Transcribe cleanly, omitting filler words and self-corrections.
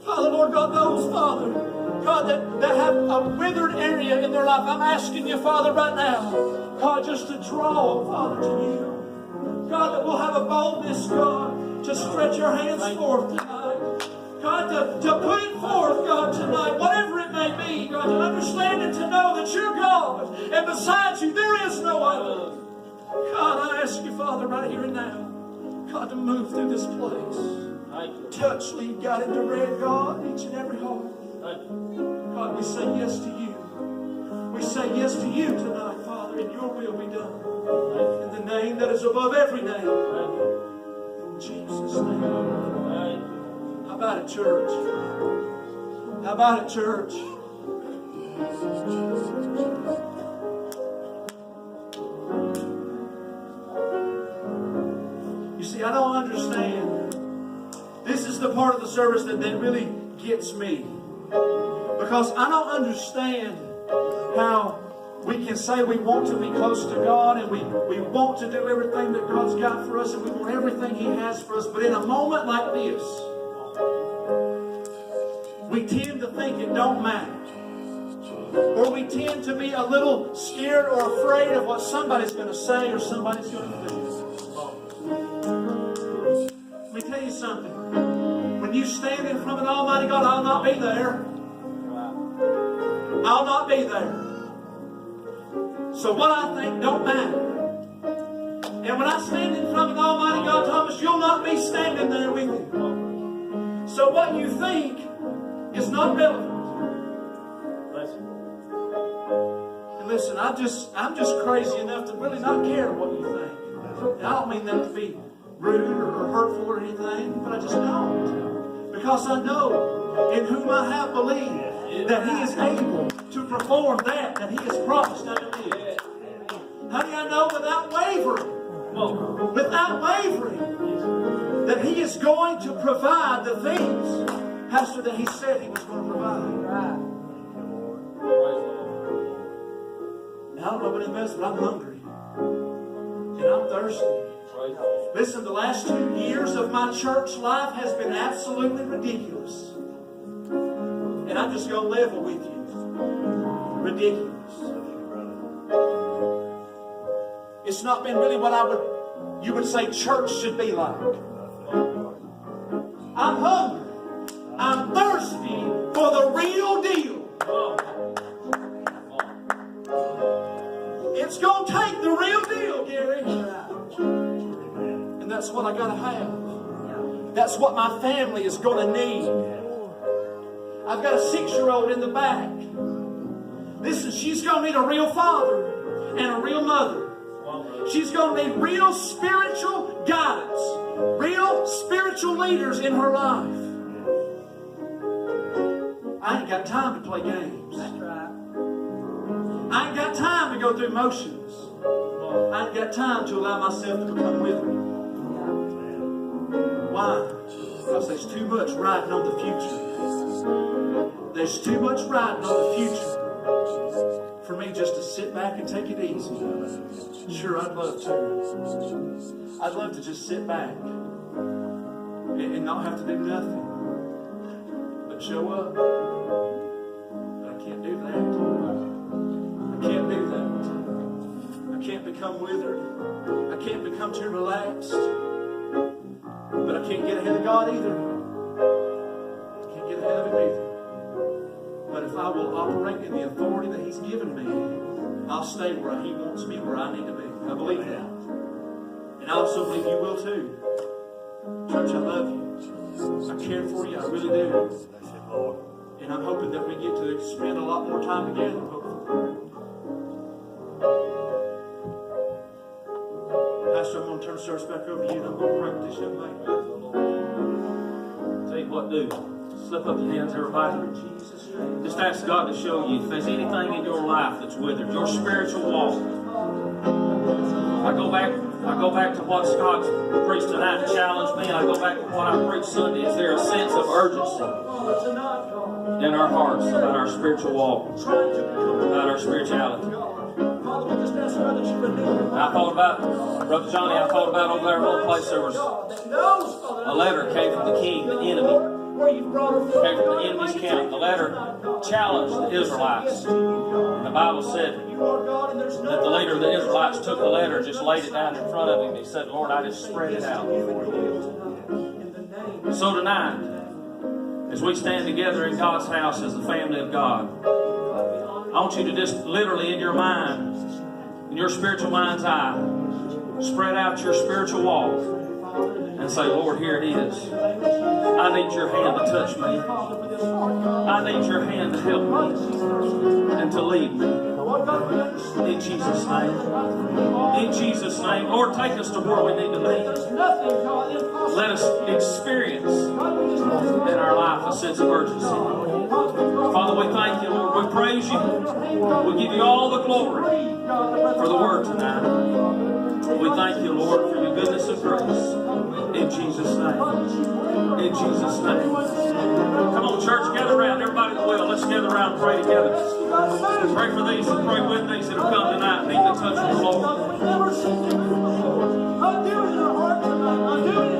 Father, Lord God, those, Father, God, that have a withered area in their life, I'm asking you, Father, right now, God, just to draw, Father, to you. God, that we'll have a boldness, God, to stretch our hands forth tonight. God, to put it forth, God, tonight, whatever it may be, God, to understand and to know that you're God, and besides you, there is no other. God, I ask you, Father, right here and now, God, to move through this place. Touch, lead, God, and direct, God, each and every heart. God, we say yes to you. We say yes to you tonight, Father, and your will be done. In the name that is above every name. In Jesus' name. How about it, church? How about it, church? You see, I don't understand. This is the part of the service that really gets me. Because I don't understand how we can say we want to be close to God and we want to do everything that God's got for us and we want everything He has for us. But in a moment like this, we tend to think it don't matter. Or we tend to be a little scared or afraid of what somebody's going to say or somebody's going to do. Let me tell you something. When you stand in front of an Almighty God, I'll not be there. I'll not be there. So what I think don't matter. And when I stand in front of an Almighty God, Thomas, you'll not be standing there with Him. So what you think is not relevant. And listen, I'm just crazy enough to really not care what you think. And I don't mean that to be rude or hurtful or anything, but I just don't. Because I know in whom I have believed that He is able to perform that He has promised unto me. Honey, I know without wavering, that He is going to provide the things, Pastor, that He said He was going to provide. Now, I don't know what it is, but I'm hungry. And I'm thirsty. Listen, the last 2 years of my church life has been absolutely ridiculous. And I'm just going to level with you. Ridiculous. It's not been really what you would say church should be like. I'm hungry. I'm thirsty for the real deal. It's going to take the real deal, Gary. And that's what I got to have. That's what my family is going to need. I've got a 6-year-old in the back. Listen, she's going to need a real father and a real mother. She's going to need real spiritual guidance, real spiritual leaders in her life. I ain't got time to play games. I ain't got time to go through motions. I ain't got time to allow myself to become withered. Why? Because there's too much riding on the future. There's too much riding on the future for me just to sit back and take it easy. Sure, I'd love to. I'd love to just sit back and not have to do nothing but show up. But I can't do that. I can't do that. I can't become withered. I can't become too relaxed. But I can't get ahead of God either. I can't get ahead of Him either. But if I will operate in the authority that He's given me, I'll stay where He wants me, where I need to be. I believe that. And I also believe you will too. Church, I love you. I care for you. I really do. And I'm hoping that we get to spend a lot more time together. Pastor, I'm going to turn the service back over to you, and I'm going to pray with this young lady. Tell you what, do. Slip up your hands, everybody. Just ask God to show you if there's anything in your life that's withered, your spiritual walk. I go back to what Scott preached tonight and challenged me. I go back to what I preached Sunday. Is there a sense of urgency in our hearts about our spiritual walk, about our spirituality? I thought about, Brother Johnny, over there in one place there was a letter came from the king, the enemy. where you've brought her from. Came from the enemy's camp. The letter challenged the Israelites. And the Bible said that the leader of the Israelites took the letter, just laid it down in front of him. He said, Lord, I just spread it out before you. So tonight, as we stand together in God's house as the family of God, I want you to just literally in your mind, in your spiritual mind's eye, spread out your spiritual walk and say, Lord, here it is. I need your hand to touch me. I need your hand to help me and to lead me. In Jesus' name. In Jesus' name. Lord, take us to where we need to be. Let us experience in our life a sense of urgency. Father, we thank you, Lord. We praise you. We give you all the glory for the word tonight. We thank you, Lord, for your goodness and grace. In Jesus' name. In Jesus' name. Come on, church, gather around. Everybody that will, let's gather around and pray together. Pray for these and pray with these that have come tonight and need the touch of the Lord. I'm doing your heart tonight. I'm doing